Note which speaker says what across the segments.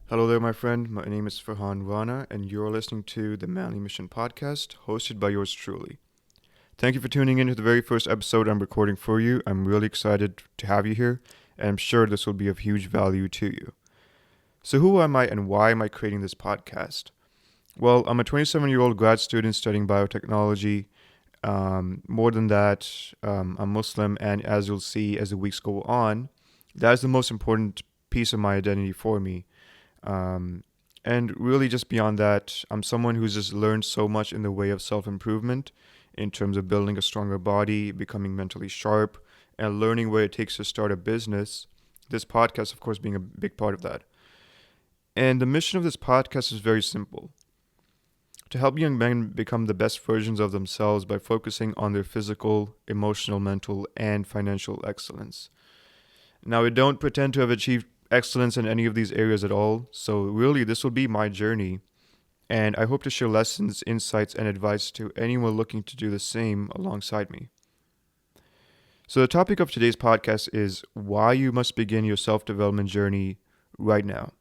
Speaker 1: Hello there, my friend. My name is Farhan Rana, and you're listening to the Manly Mission podcast, hosted by yours truly. Thank you for tuning in to the very first episode I'm recording for you. I'm really excited to have you here, and I'm sure this will be of huge value to you. So, who am I and why am I creating this podcast? Well, I'm a 27-year-old grad student studying biotechnology. More than that, I'm Muslim, and as you'll see as the weeks go on, that is the most important piece of my identity for me. Um, and really, just beyond that, I'm someone who's just learned so much in the way of self improvement in terms of building a stronger body, becoming mentally sharp, and learning what it takes to start a business. This podcast, of course, being a big part of that. And the mission of this podcast is very simple: to help young men become the best versions of themselves by focusing on their physical, emotional, mental, and financial excellence. Now, I don't pretend to have achieved excellence in any of these areas at all, so really, this will be my journey, and I hope to share lessons, insights, and advice to anyone looking to do the same alongside me. So, the topic of today's podcast is why you must begin your self development journey right now.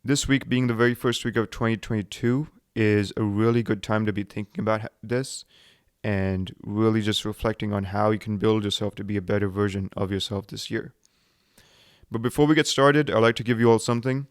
Speaker 1: This week, being the very first week of 2022, is a really good time to be thinking about this and really just reflecting on how you can build yourself to be a better version of yourself this year. But before we get started, I'd like to give you all something.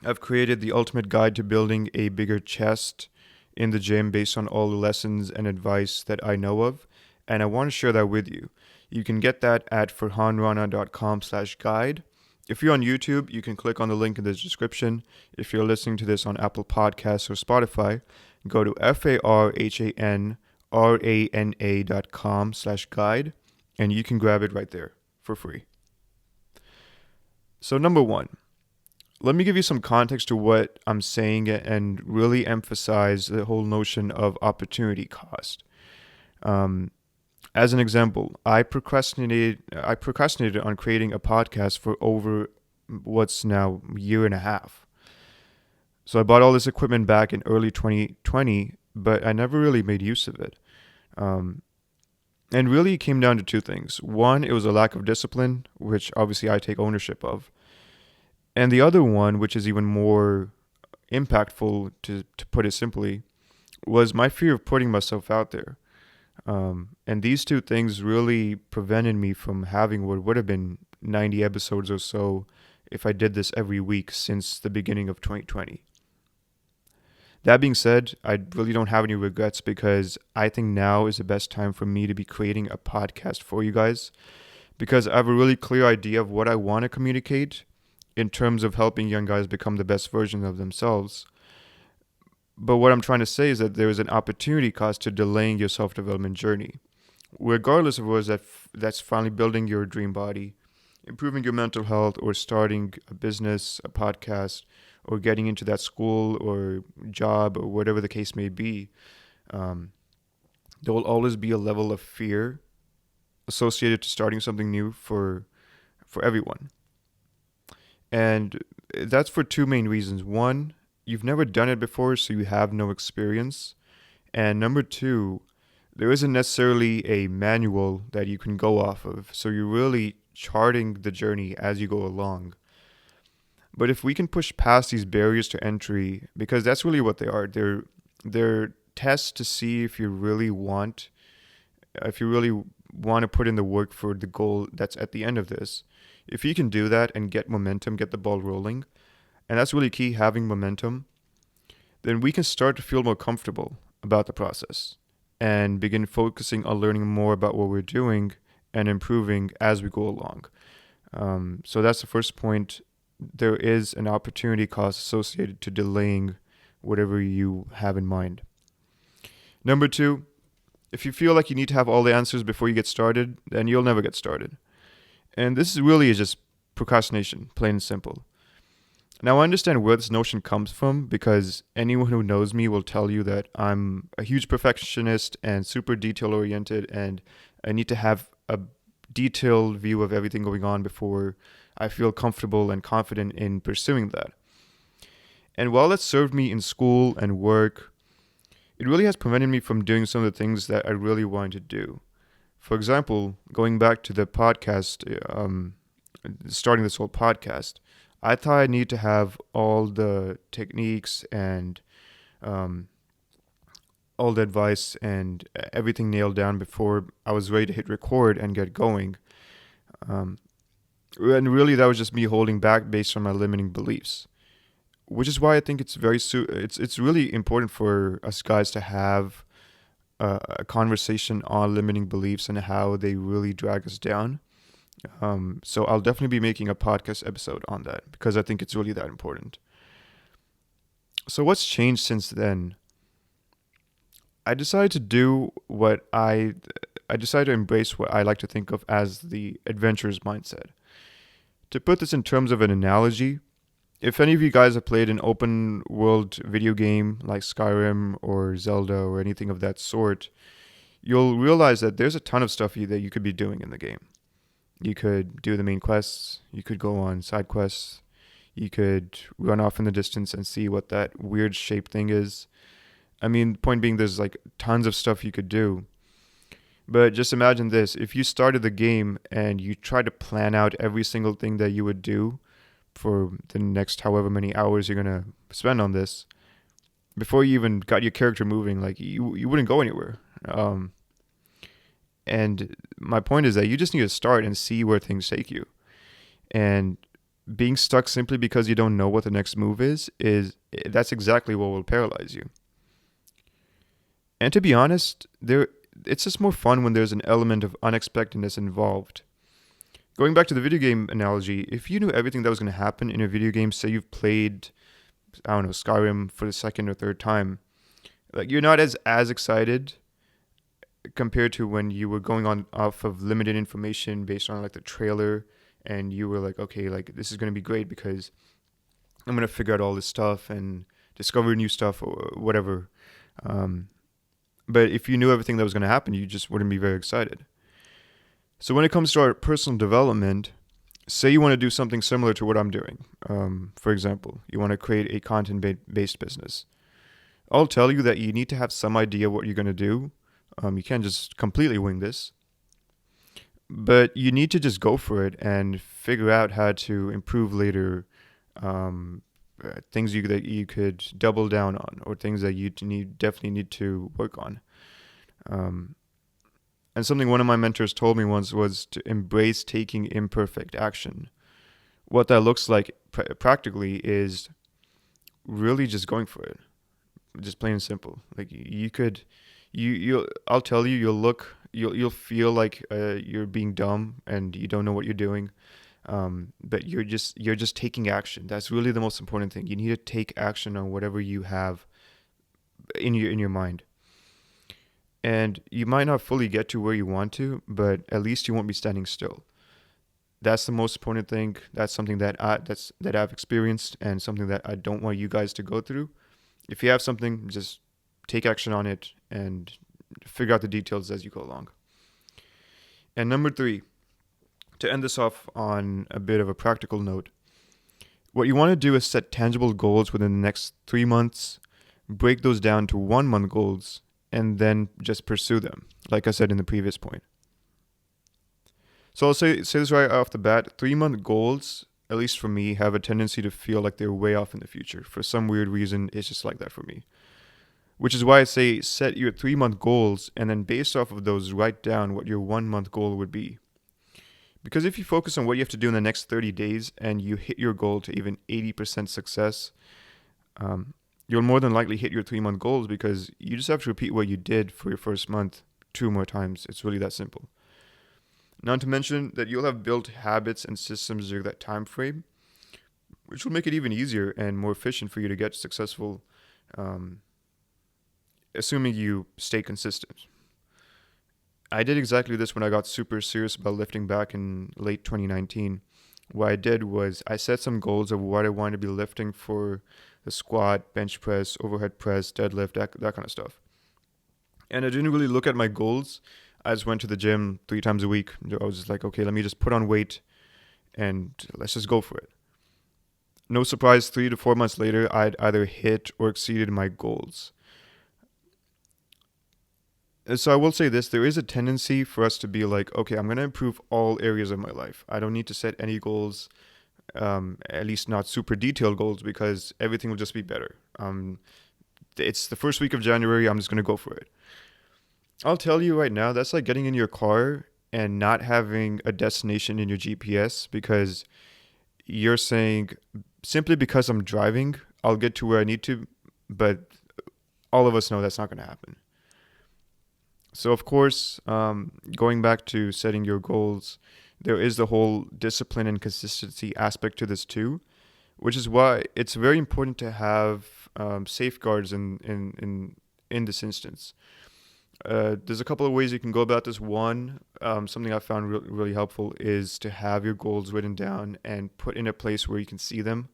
Speaker 1: I've created the ultimate guide to building a bigger chest in the gym based on all the lessons and advice that I know of, and I want to share that with you. You can get that at farhanrana.com/guide. If you're on YouTube, you can click on the link in the description. If you're listening to this on Apple Podcasts or Spotify, go to farhanrana.com/guide, and you can grab it right there for free. So, number one, let me give you some context to what I'm saying and really emphasize the whole notion of opportunity cost. As an example, I procrastinated on creating a podcast for over what's now a year and a half. So I bought all this equipment back in early 2020, but I never really made use of it. And really, it came down to two things. One, it was a lack of discipline, which obviously I take ownership of. And the other one, which is even more impactful, to put it simply, was my fear of putting myself out there. And these two things really prevented me from having what would have been 90 episodes or so if I did this every week since the beginning of 2020. That being said, I really don't have any regrets because I think now is the best time for me to be creating a podcast for you guys, because I have a really clear idea of what I want to communicate in terms of helping young guys become the best version of themselves. But what I'm trying to say is that there is an opportunity cost to delaying your self-development journey, regardless of whether that's finally building your dream body, improving your mental health, or starting a business, a podcast, or getting into that school or job or whatever the case may be. There will always be a level of fear associated to starting something new for everyone. And that's for two main reasons. One, you've never done it before, so you have no experience. And number two, there isn't necessarily a manual that you can go off of. So you're really charting the journey as you go along. But if we can push past these barriers to entry, because that's really what they are, they're tests to see if you really want to put in the work for the goal that's at the end of this. If you can do that and get momentum, get the ball rolling, and that's really key, having momentum, then we can start to feel more comfortable about the process and begin focusing on learning more about what we're doing and improving as we go along. So that's the first point. There is an opportunity cost associated to delaying whatever you have in mind. Number two, if you feel like you need to have all the answers before you get started, then you'll never get started. And this is really just procrastination, plain and simple. Now, I understand where this notion comes from because anyone who knows me will tell you that I'm a huge perfectionist and super detail-oriented, and I need to have a detailed view of everything going on before I feel comfortable and confident in pursuing that. And while that served me in school and work, it really has prevented me from doing some of the things that I really wanted to do. For example, going back to the podcast, starting this whole podcast, I thought I need to have all the techniques and um, all the advice and everything nailed down before I was ready to hit record and get going. Um, and really, that was just me holding back based on my limiting beliefs. Which is why I think it's really important for us guys to have a conversation on limiting beliefs and how they really drag us down. So I'll definitely be making a podcast episode on that because I think it's really that important. So what's changed since then? I decided to do what I decided to embrace what I like to think of as the adventurer's mindset. To put this in terms of an analogy, if any of you guys have played an open world video game like Skyrim or Zelda or anything of that sort, you'll realize that there's a ton of stuff that you could be doing in the game. You could do the main quests, you could go on side quests, you could run off in the distance and see what that weird shaped thing is. I mean, point being, there's like tons of stuff you could do. But just imagine this, if you started the game and you tried to plan out every single thing that you would do for the next however many hours you're going to spend on this, before you even got your character moving, like you wouldn't go anywhere. And my point is that you just need to start and see where things take you. And being stuck simply because you don't know what the next move is that's exactly what will paralyze you. And to be honest, it's just more fun when there's an element of unexpectedness involved. Going back to the video game analogy, if you knew everything that was going to happen in a video game, say you've played, I don't know, Skyrim for the second or third time, like you're not as excited compared to when you were going on off of limited information based on like the trailer, and you were like, okay, like this is going to be great because I'm going to figure out all this stuff and discover new stuff or whatever. But if you knew everything that was going to happen, you just wouldn't be very excited. So when it comes to our personal development, say you want to do something similar to what I'm doing. For example, you want to create a content-based business. I'll tell you that you need to have some idea what you're going to do. You can't just completely wing this. But you need to just go for it and figure out how to improve later. Things that you could double down on, or things that you definitely need to work on. And something one of my mentors told me once was to embrace taking imperfect action. What that looks like practically is really just going for it, just plain and simple. Like I'll tell you, you'll feel like you're being dumb and you don't know what you're doing. But you're just taking action. That's really the most important thing. You need to take action on whatever you have in your mind. And you might not fully get to where you want to, but at least you won't be standing still. That's the most important thing. That's something that I've experienced and something that I don't want you guys to go through. If you have something, just take action on it and figure out the details as you go along. And number 3, to end this off on a bit of a practical note, what you want to do is set tangible goals within the next 3 months, break those down to 1-month goals, and then just pursue them, like I said in the previous point. So I'll say this right off the bat, 3-month goals, at least for me, have a tendency to feel like they're way off in the future. For some weird reason, it's just like that for me. Which is why I say set your 3-month goals, and then based off of those, write down what your 1-month goal would be. Because if you focus on what you have to do in the next 30 days and you hit your goal to even 80% success, you'll more than likely hit your 3-month goals because you just have to repeat what you did for your first month 2 more times. It's really that simple. Not to mention that you'll have built habits and systems during that time frame, which will make it even easier and more efficient for you to get successful, assuming you stay consistent. I did exactly this when I got super serious about lifting back in late 2019. What I did was I set some goals of what I wanted to be lifting for the squat, bench press, overhead press, deadlift, that kind of stuff. And I didn't really look at my goals. I just went to the gym 3 times a week. I was just like, okay, let me just put on weight and let's just go for it. No surprise, 3 to 4 months later, I'd either hit or exceeded my goals. So I will say this, there is a tendency for us to be like, okay, I'm going to improve all areas of my life. I don't need to set any goals at least not super detailed goals, because everything will just be better. It's the first week of January. I'm just going to go for it. I'll tell you right now, that's like getting in your car and not having a destination in your GPS, because you're saying, simply because I'm driving, I'll get to where I need to, but all of us know that's not going to happen. So, of course, going back to setting your goals, there is the whole discipline and consistency aspect to this too, which is why it's very important to have safeguards in this instance. There's a couple of ways you can go about this. One, something I found really helpful is to have your goals written down and put in a place where you can see them,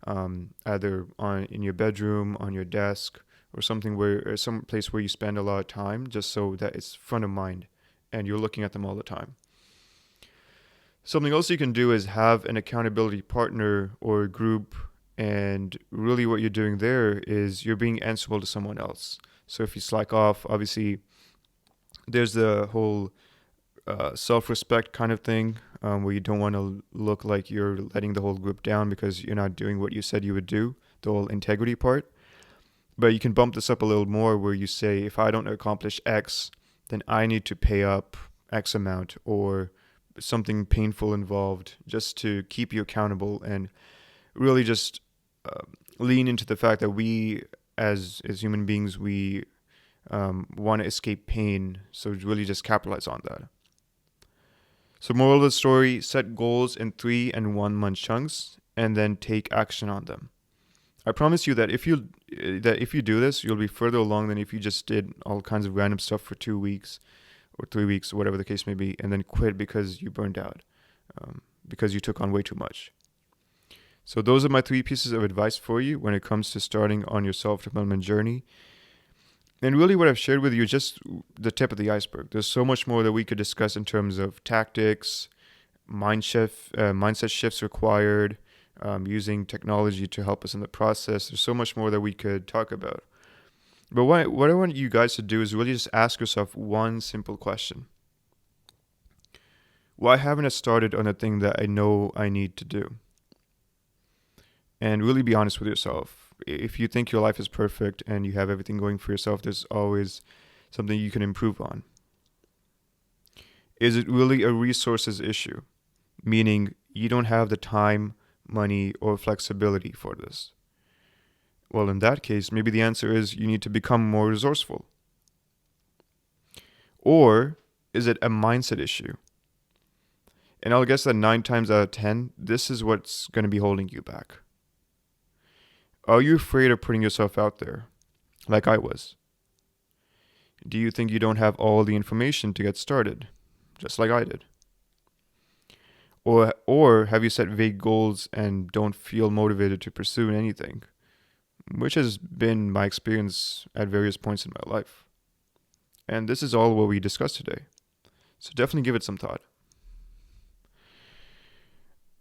Speaker 1: either in your bedroom, on your desk, or some place where you spend a lot of time, just so that it's front of mind and you're looking at them all the time. Something else you can do is have an accountability partner or a group, and really what you're doing there is you're being answerable to someone else. So if you slack off, obviously there's the whole self-respect kind of thing, where you don't want to look like you're letting the whole group down because you're not doing what you said you would do, the whole integrity part. But you can bump this up a little more, where you say, if I don't accomplish X, then I need to pay up X amount, or something painful involved, just to keep you accountable, and really just lean into the fact that we, as human beings, we want to escape pain. So really just capitalize on that. So moral of the story, set goals in 3 and 1 month chunks, and then take action on them. I promise you that if you do this, you'll be further along than if you just did all kinds of random stuff for 2 weeks or 3 weeks, or whatever the case may be, and then quit because you burned out, because you took on way too much. So those are my 3 pieces of advice for you when it comes to starting on your self-development journey. And really what I've shared with you is just the tip of the iceberg. There's so much more that we could discuss in terms of tactics, mindset shifts required, using technology to help us in the process. There's so much more that we could talk about. But what I want you guys to do is really just ask yourself one simple question. Why haven't I started on a thing that I know I need to do? And really be honest with yourself. If you think your life is perfect and you have everything going for yourself, there's always something you can improve on. Is it really a resources issue? Meaning you don't have the time, money, or flexibility for this. Well, in that case, maybe the answer is you need to become more resourceful. Or is it a mindset issue? And I'll guess that 9 times out of 10, this is what's going to be holding you back. Are you afraid of putting yourself out there, like I was? Do you think you don't have all the information to get started, just like I did? Or have you set vague goals and don't feel motivated to pursue anything, which has been my experience at various points in my life. And this is all what we discussed today. So definitely give it some thought.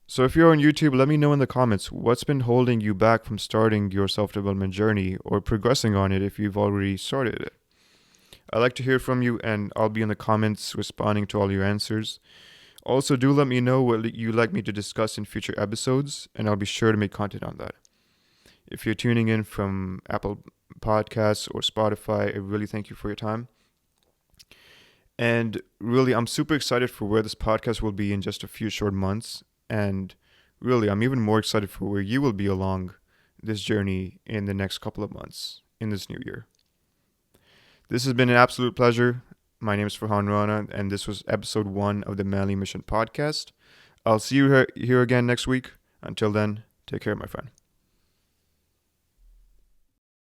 Speaker 1: So if you're on YouTube, let me know in the comments what's been holding you back from starting your self-development journey, or progressing on it if you've already started it. I'd like to hear from you, and I'll be in the comments responding to all your answers. Also, do let me know what you'd like me to discuss in future episodes, and I'll be sure to make content on that. If you're tuning in from Apple Podcasts or Spotify, I really thank you for your time. And really, I'm super excited for where this podcast will be in just a few short months. And really, I'm even more excited for where you will be along this journey in the next couple of months in this new year. This has been an absolute pleasure. My name is Farhan Rana, and this was episode 1 of the Manly Mission podcast. I'll see you here again next week. Until then, take care, my friend.